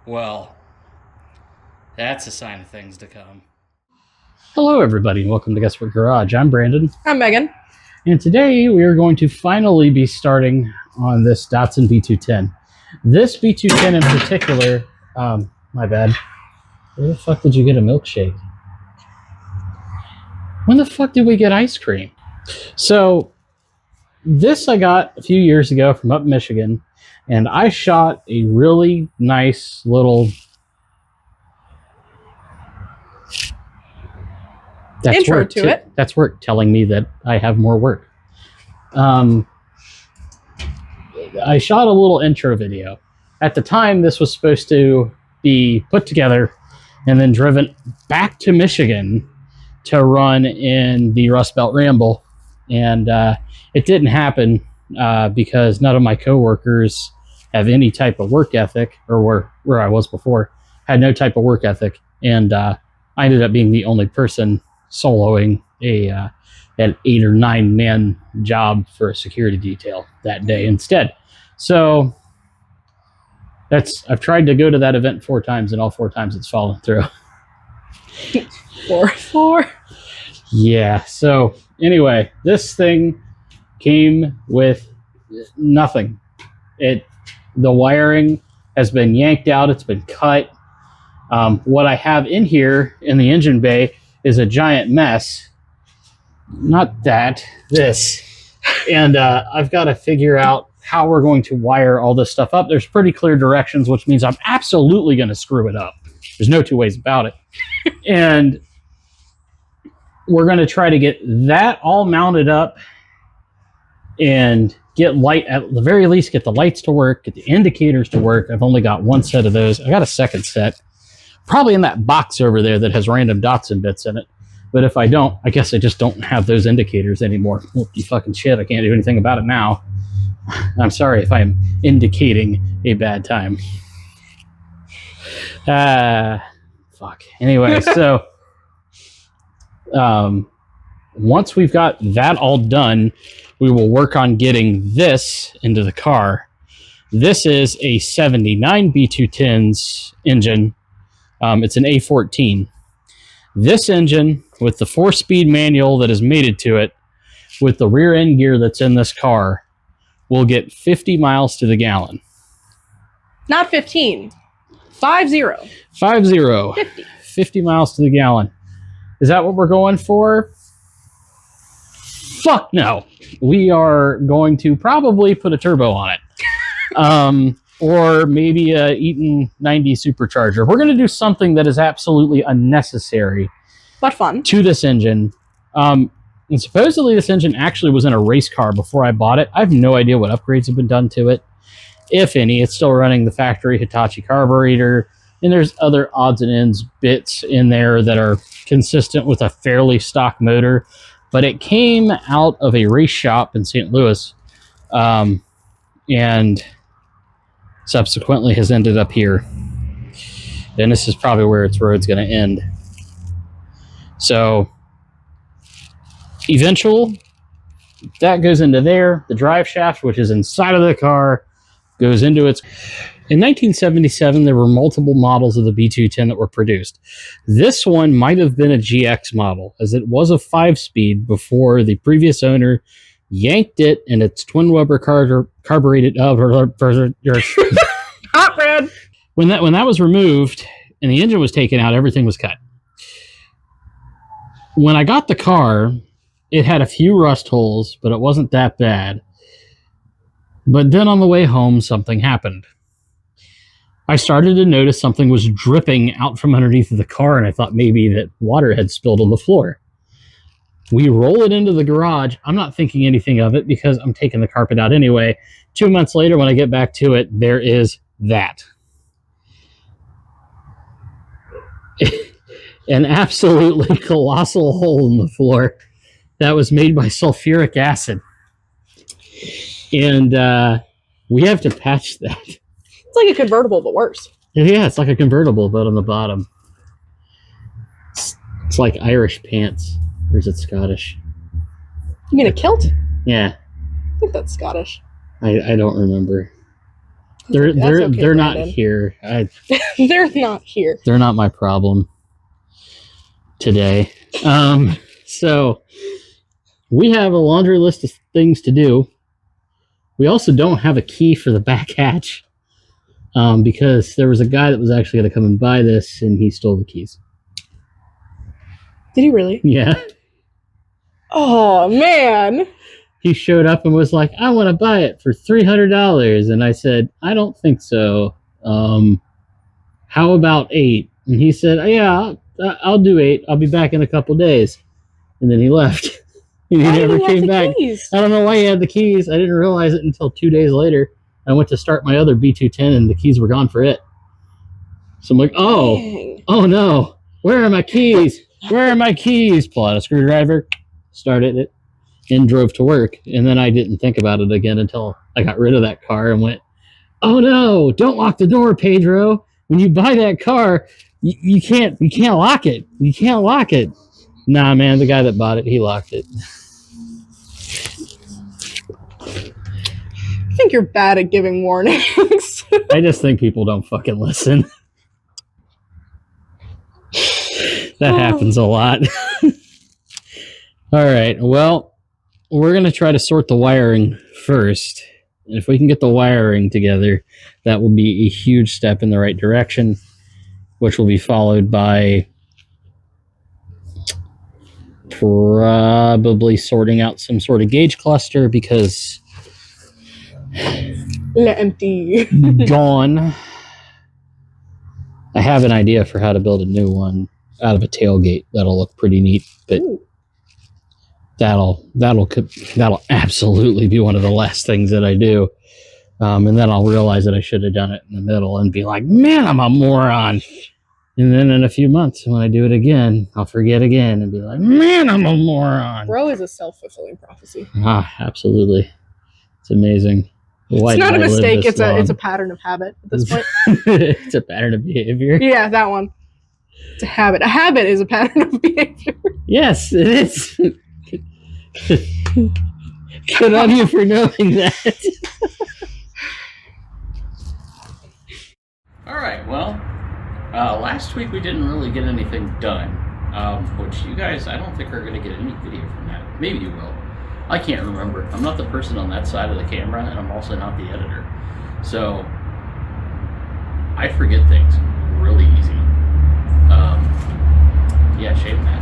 Well, that's a sign of things to come. Hello, everybody, and welcome to Guesswork Garage. I'm Brandon. I'm Megan. And today we are going to finally be starting on this Datsun B210. This B210 in particular, my bad. Where the fuck did you get a milkshake? When the fuck did we get ice cream? So, this I got a few years ago from up Michigan, and I shot a really nice little... That's intro work to it. That's work telling me that I have more work. I shot a little intro video. At the time, this was supposed to be put together and then driven back to Michigan to run in the Rust Belt Ramble. And it didn't happen because none of my coworkers have any type of work ethic, or where I was before, had no type of work ethic. And I ended up being the only person soloing an 8 or 9 man job for a security detail that day instead. So I've tried to go to that event 4 times, and all 4 times it's fallen through. Four. Yeah. So anyway, this thing came with nothing. The wiring has been yanked out. It's been cut. What I have in here in the engine bay is a giant mess. Not that, this. And I've got to figure out how we're going to wire all this stuff up. There's pretty clear directions, which means I'm absolutely going to screw it up. There's no two ways about it. And we're going to try to get that all mounted up and get light, at the very least, get the lights to work, get the indicators to work. I've only got 1 set of those. I got a second set, probably in that box over there that has random Datsun bits in it. But if I don't, I guess I just don't have those indicators anymore. Well, you fucking shit, I can't do anything about it now. I'm sorry if I'm indicating a bad time. Fuck. Anyway, so once we've got that all done, we will work on getting this into the car. This is a 79 B210's engine. It's an A14. This engine, with the 4-speed manual that is mated to it, with the rear end gear that's in this car, will get 50 miles to the gallon. Not 15. 50. 50 miles to the gallon. Is that what we're going for? Fuck no. We are going to probably put a turbo on it. Or maybe a Eaton 90 supercharger. We're going to do something that is absolutely unnecessary, but fun, to this engine. And supposedly this engine actually was in a race car before I bought it. I have no idea what upgrades have been done to it, if any. It's still running the factory Hitachi carburetor, and there's other odds and ends bits in there that are consistent with a fairly stock motor. But it came out of a race shop in St. Louis, and subsequently has ended up here. And this is probably where its road's going to end. So, eventual, that goes into there. The drive shaft, which is inside of the car, goes into its... In 1977, there were multiple models of the B210 that were produced. This one might have been a GX model, as it was a 5-speed before the previous owner yanked it, and its twin Weber carbureted hot bread. When that was removed and the engine was taken out, everything was cut. When I got the car, it had a few rust holes, but it wasn't that bad. But then on the way home, something happened. I started to notice something was dripping out from underneath of the car, and I thought maybe that water had spilled on the floor. We roll it into the garage. I'm not thinking anything of it because I'm taking the carpet out anyway. 2 months later, when I get back to it, there is that. An absolutely colossal hole in the floor that was made by sulfuric acid. And we have to patch that. It's like a convertible, but worse. Yeah, it's like a convertible, but on the bottom. It's like Irish pants. Or is it Scottish? You mean a kilt? Yeah. I think that's Scottish. I don't remember. They're That's they're okay, they're not Brandon. here. They're not here. They're not my problem today. So we have a laundry list of things to do. We also don't have a key for the back hatch because there was a guy that was actually going to come and buy this, and he stole the keys. Did he really? Yeah. Oh man. He showed up and was like, "I want to buy it for $300," and I said, "I don't think so. How about 8?" And he said, "Yeah, I'll do 8. I'll be back in a couple days." And then he left. And he Why did never he have came the back. keys? I don't know why he had the keys. I didn't realize it until 2 days later. I went to start my other B210 and the keys were gone for it. So I'm like, Dang. oh no, where are my keys? Where are my keys? Pull out a screwdriver, started it, and drove to work. And then I didn't think about it again until I got rid of that car and went, oh no, don't lock the door, Pedro. When you buy that car, you can't lock it. You can't lock it. Nah, man, the guy that bought it, he locked it. I think you're bad at giving warnings. I just think people don't fucking listen. That happens a lot. All right, well, we're going to try to sort the wiring first. And if we can get the wiring together, that will be a huge step in the right direction, which will be followed by probably sorting out some sort of gauge cluster because Empty. gone. I have an idea for how to build a new one out of a tailgate. That'll look pretty neat, but Ooh. that'll absolutely be one of the last things that I do. And then I'll realize that I should have done it in the middle and be like, man, I'm a moron. And then in a few months, when I do it again, I'll forget again and be like, man, I'm a moron. Bro is a self-fulfilling prophecy. Ah, absolutely. It's amazing. Why It's not a did I live mistake. this It's a long? pattern of habit at this point. It's a pattern of behavior. Yeah, that one. It's a habit. A habit is a pattern of behavior. Yes, it is. Good on you for knowing that. All right, well, last week we didn't really get anything done, which you guys, I don't think are going to get any video from that. Maybe you will. I can't remember. I'm not the person on that side of the camera, and I'm also not the editor. So, I forget things really easy. Yeah, shame that.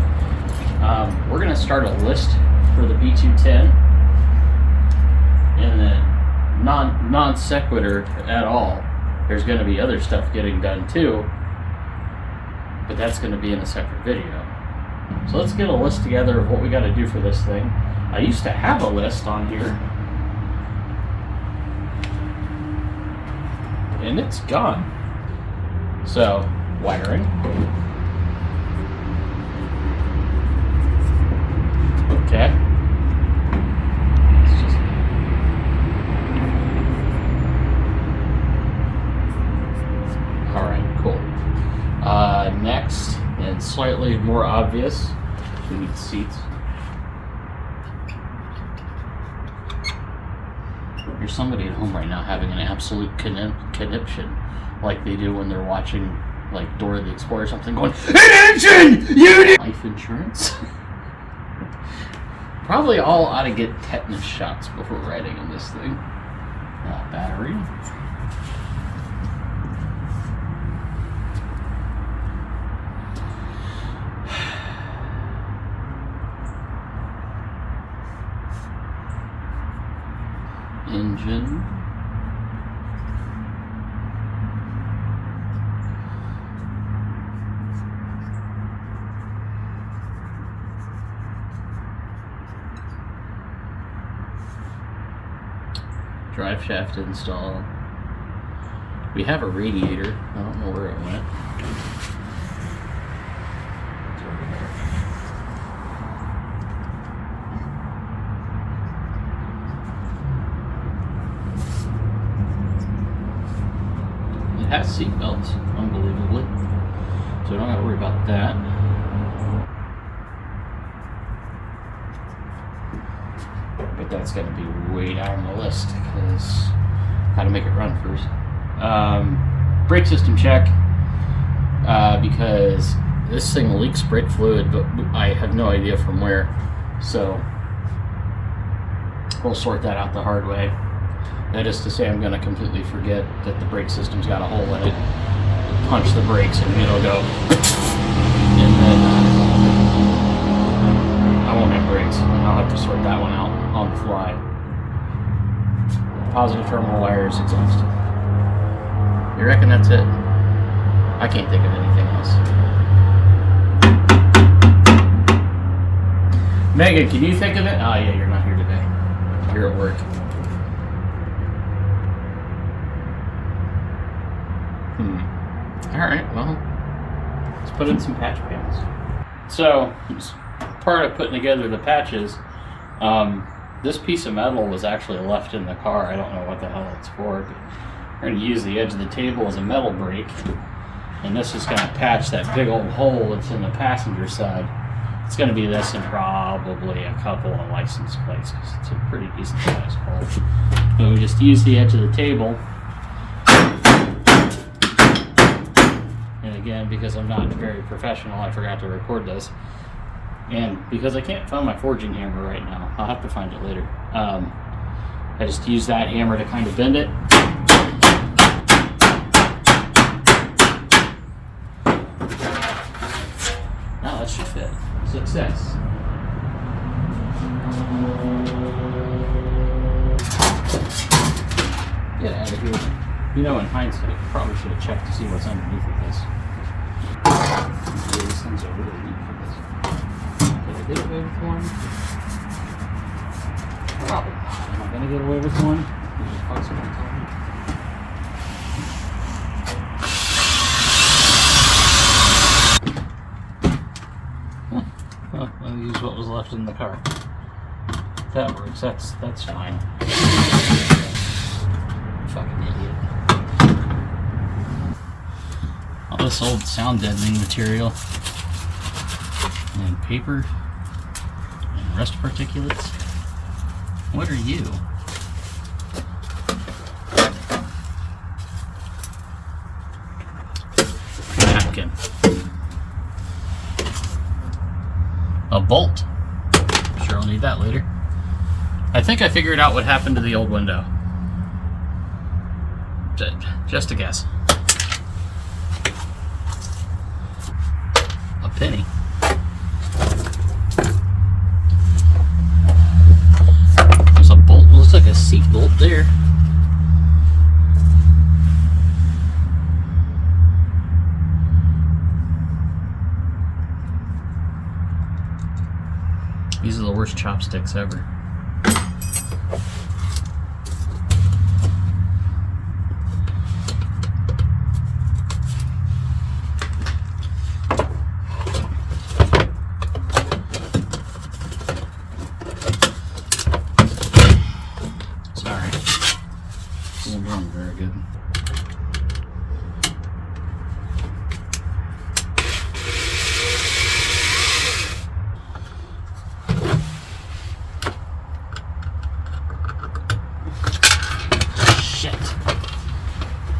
We're going to start a list for the B210, and then non sequitur at all. There's going to be other stuff getting done too, but that's going to be in a separate video. So let's get a list together of what we got to do for this thing. I used to have a list on here, and it's gone. So, wiring. Okay. It's just... Alright, cool. Next, and slightly more obvious, we need seats. There's somebody at home right now having an absolute conniption, like they do when they're watching, like, Dora the Explorer or something, going, "Attention! You need life insurance." Probably all ought to get tetanus shots before riding in this thing. Battery. Engine. Drive shaft install. We have a radiator. I don't know where it went. It's over there. It has seat belts, unbelievably. So I don't have to worry about that. But that's going to be way down the list because I got to make it run first. Brake system check, because this thing leaks brake fluid, but I have no idea from where. So we'll sort that out the hard way. That is to say, I'm going to completely forget that the brake system's got a hole in it, punch the brakes, and it'll go. And then I won't have brakes, and I'll have to sort that one out on the fly. Positive terminal wires exhaust. You reckon that's it? I can't think of anything else. Megan, can you think of it? Oh yeah, you're not here today. You're at work. Alright, well, let's put in some patch panels. So, part of putting together the patches, this piece of metal was actually left in the car. I don't know what the hell it's for, but we're going to use the edge of the table as a metal brake, and this is going to patch that big old hole that's in the passenger side. It's going to be this and probably a couple of license plates, because it's a pretty decent sized hole. So we just use the edge of the table. And again, because I'm not very professional, I forgot to record this. And because I can't find my forging hammer right now, I'll have to find it later. I just use that hammer to kind of bend it. Now that should fit. Success. Get out of here. You know, in hindsight, probably should have checked to see what's underneath of this. These things are really neat for this. Did I get away with one? Probably not. Am I going to get away with one? Well, I'll use what was left in the car. If that works, that's fine. Fucking idiot. All this old sound deadening material and paper and rust particulates. What are you? Napkin. A bolt. Sure I'll need that later. I think I figured out what happened to the old window. Just a guess. A penny. There's a bolt. Looks like a seat bolt there. These are the worst chopsticks ever.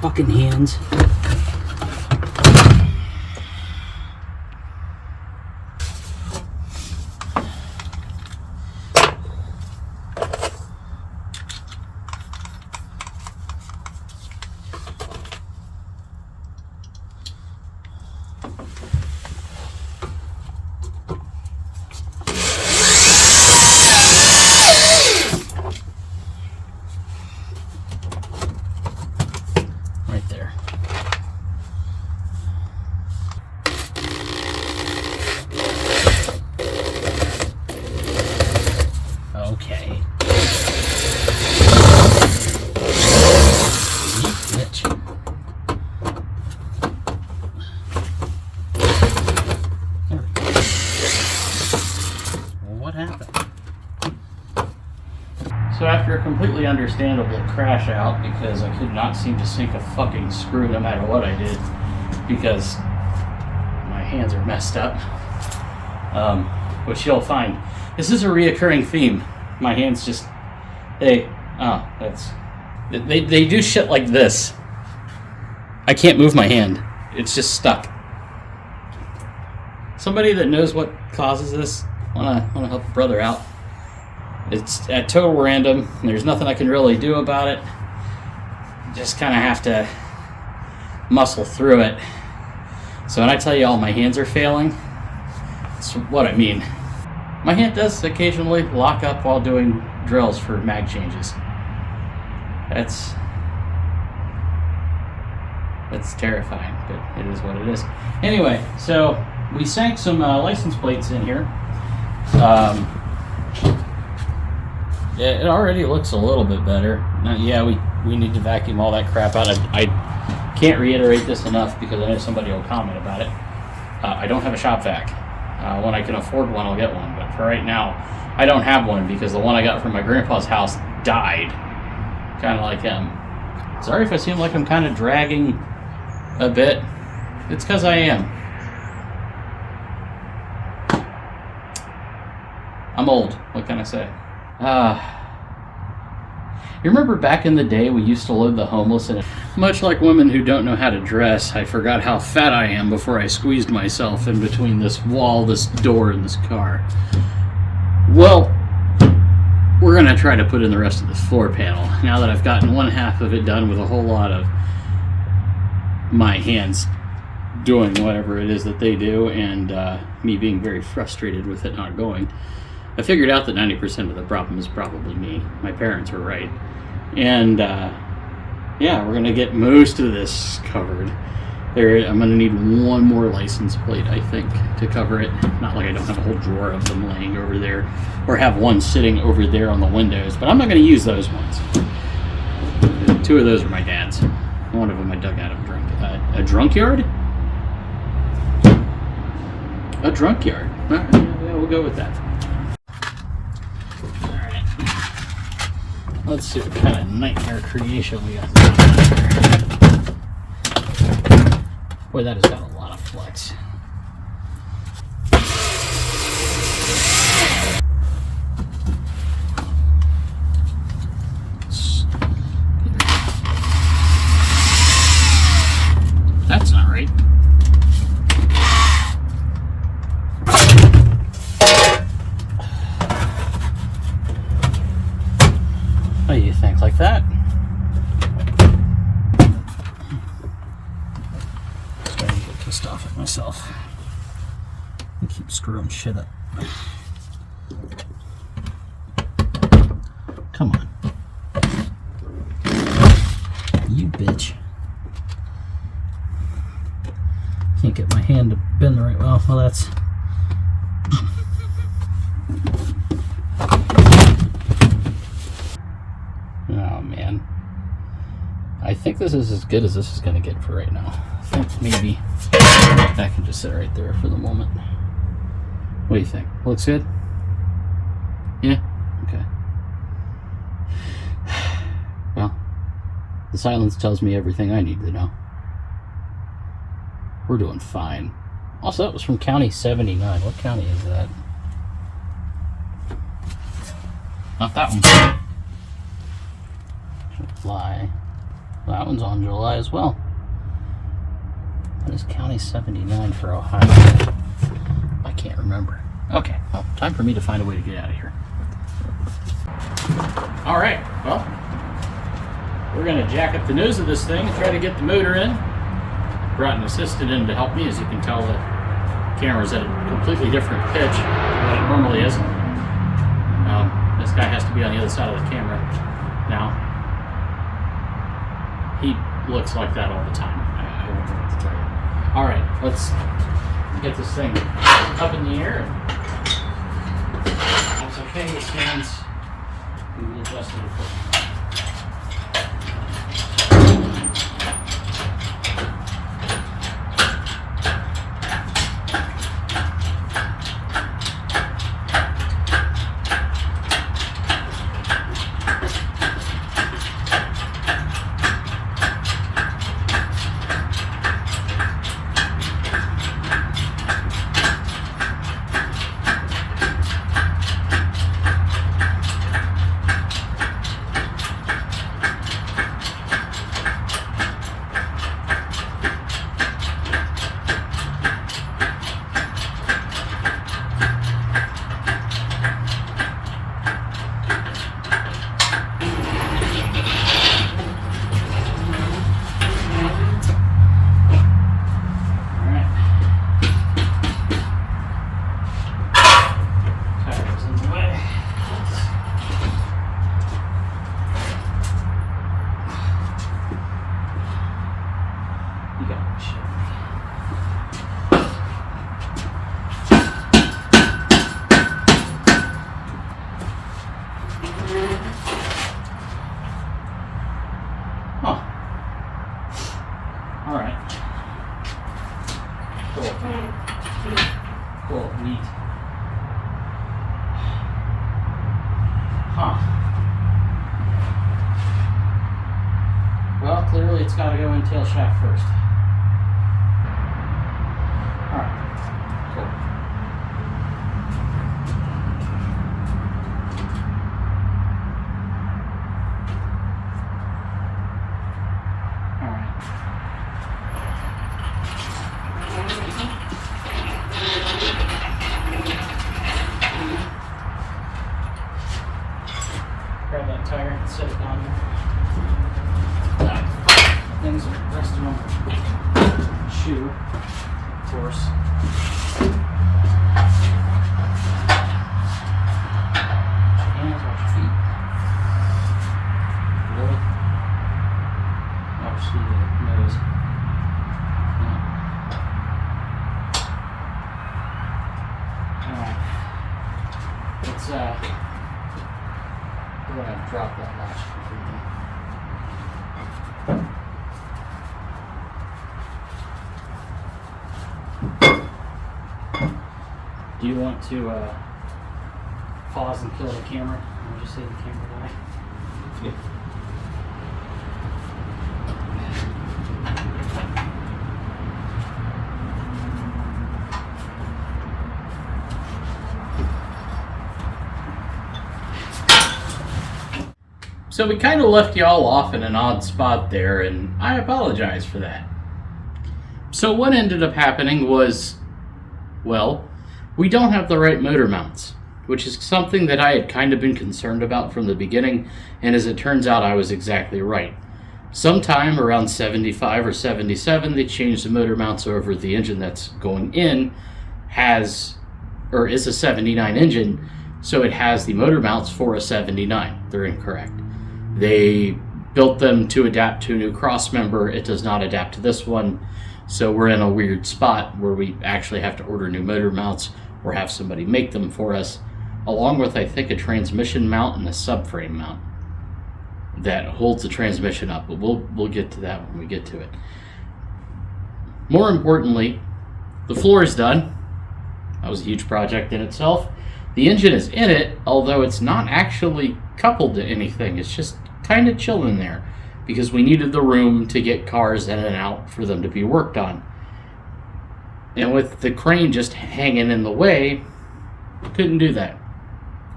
Fucking hands. Okay. Bitch. There we go. Well, what happened? So after a completely understandable crash out, because I could not seem to sink a fucking screw no matter what I did, because my hands are messed up, which you'll find. This is a reoccurring theme. My hands just, they do shit like this. I can't move my hand. It's just stuck. Somebody that knows what causes this, wanna help a brother out. It's at total random. There's nothing I can really do about it. Just kind of have to muscle through it. So when I tell you all my hands are failing, that's what I mean. My hand does occasionally lock up while doing drills for mag changes. That's terrifying, but it is what it is. Anyway, so we sank some license plates in here. Yeah, it already looks a little bit better. Now, yeah, we need to vacuum all that crap out. I can't reiterate this enough because I know somebody will comment about it. I don't have a shop vac. When I can afford one, I'll get one. But for right now, I don't have one because the one I got from my grandpa's house died. Kind of like him. Sorry if I seem like I'm kind of dragging a bit. It's because I am. I'm old. What can I say? You remember back in the day we used to load the homeless in? Much like women who don't know how to dress, I forgot how fat I am before I squeezed myself in between this wall, this door, and this car. Well, we're going to try to put in the rest of this floor panel. Now that I've gotten one half of it done with a whole lot of my hands doing whatever it is that they do, and me being very frustrated with it not going, I figured out that 90% of the problem is probably me. My parents were right. And yeah, we're going to get most of this covered. I'm going to need one more license plate, I think, to cover it. Not like I don't have a whole drawer of them laying over there, or have one sitting over there on the windows, but I'm not going to use those ones. Two of those are my dad's. One of them I dug out of a drunk yard? A drunk yard. All right, yeah, we'll go with that. All right. Let's see what kind of nightmare creation we got. Boy, that has got a lot of flex. That's not right. What do you think? Like that? Starting to get pissed off at myself. I keep screwing shit up. Come on. You bitch. Can't get my hand to bend the right way. Well, that's... Oh, man. I think this is as good as this is going to get for right now. I think maybe that can just sit right there for the moment. What do you think? Looks good? Yeah? Okay. Well, the silence tells me everything I need to know. We're doing fine. Also, that was from County 79. What county is that? Not that one. July. That one's on July as well. What is County 79 for Ohio? I can't remember. Okay, well, time for me to find a way to get out of here. Alright, well, we're going to jack up the nose of this thing and try to get the motor in. Brought an assistant in to help me. As you can tell, the camera's at a completely different pitch than what it normally is. This guy has to be on the other side of the camera now. He looks like that all the time. I don't know what to tell you. Alright, let's get this thing up in the air. That's okay, it stands. We will adjust it accordingly. You got to show me. Huh. All right. Cool. Cool. Neat. Huh. Well, clearly it's got to go in tail shaft first. All right. Cool. All right. Grab that tire and set it down there. Things are resting on the shoe, of course. Wash your hands, wash your feet. Really? Wash the nose. Yeah. Alright. Let's go ahead and drop that latch completely. Do you want to pause and kill the camera? Or just say the camera die? Yeah. So we kind of left y'all off in an odd spot there, and I apologize for that. So what ended up happening was, well, we don't have the right motor mounts, which is something that I had kind of been concerned about from the beginning, and as it turns out, I was exactly right. Sometime around 75 or 77, they changed the motor mounts over. The engine that's going in is a 79 engine, so it has the motor mounts for a 79. They're incorrect. They built them to adapt to a new cross member. It does not adapt to this one, so we're in a weird spot where we actually have to order new motor mounts or have somebody make them for us, along with, I think, a transmission mount and a subframe mount that holds the transmission up, but we'll get to that when we get to it. More importantly, the floor is done. That was a huge project in itself. The engine is in it, although it's not actually coupled to anything. It's just kind of chilling there because we needed the room to get cars in and out for them to be worked on. And with the crane just hanging in the way, couldn't do that.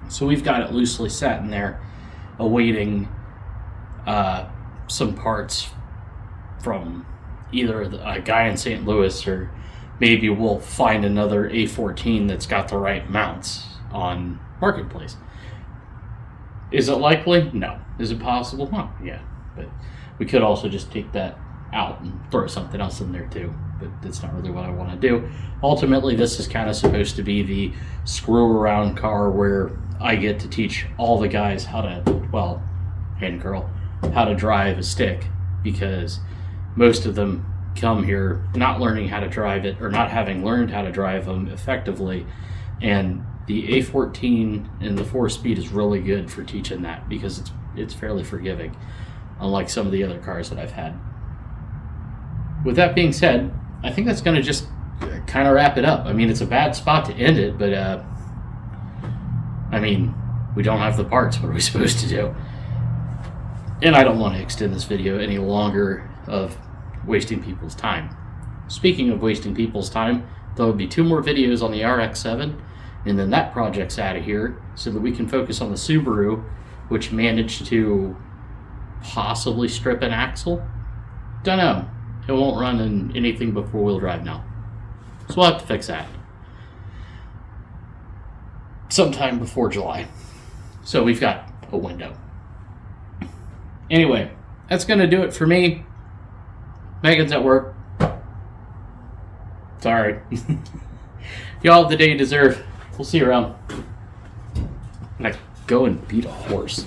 So we've got it loosely sat in there awaiting some parts from either a guy in St. Louis, or maybe we'll find another A14 that's got the right mounts on Marketplace. Is it likely? No. Is it possible? Huh, yeah. But we could also just take that out and throw something else in there too. But that's not really what I want to do. Ultimately, this is kind of supposed to be the screw around car where I get to teach all the guys how to, well, and girl, how to drive a stick, because most of them come here not learning how to drive it or not having learned how to drive them effectively. And the A14 and the 4-speed is really good for teaching that because it's fairly forgiving, unlike some of the other cars that I've had. With that being said, I think that's going to just kind of wrap it up. I mean, it's a bad spot to end it, but I mean, we don't have the parts. What are we supposed to do? And I don't want to extend this video any longer of wasting people's time. Speaking of wasting people's time, there will be 2 more videos on the RX-7, and then that project's out of here so that we can focus on the Subaru, which managed to possibly strip an axle. Don't know. It won't run in anything but 4-wheel drive now. So we'll have to fix that sometime before July. So we've got a window. Anyway, that's going to do it for me. Megan's at work. Sorry. Y'all have the day you deserve. We'll see you around. Like, go and beat a horse.